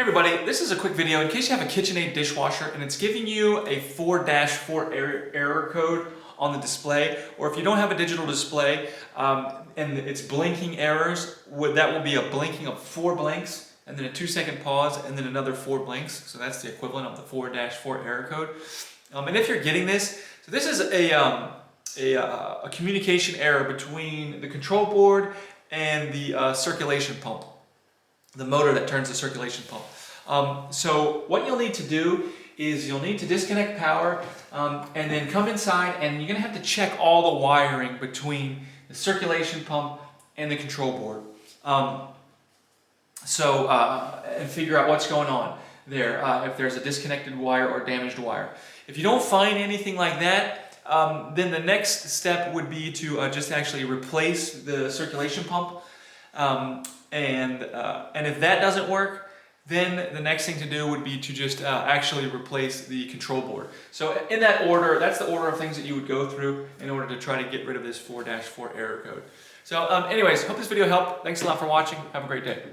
everybody, this is a quick video in case you have a KitchenAid dishwasher and it's giving you a 4-4 error code on the display, or if you don't have a digital display and it's blinking errors, that will be a blinking of 4 blinks and then a 2-second pause and then another 4 blinks. So that's the equivalent of the 4-4 error code. And if you're getting this, so this is a communication error between the control board and the circulation pump, the motor that turns the circulation pump. So what you'll need to do is you'll need to disconnect power and then come inside, and you're going to have to check all the wiring between the circulation pump and the control board. And figure out what's going on there, if there's a disconnected wire or damaged wire. If you don't find anything like that, then the next step would be to just actually replace the circulation pump. And if that doesn't work, then the next thing to do would be to just actually replace the control board. So in that order, that's the order of things that you would go through in order to try to get rid of this 4-4 error code. So anyways, hope this video helped. Thanks a lot for watching. Have a great day.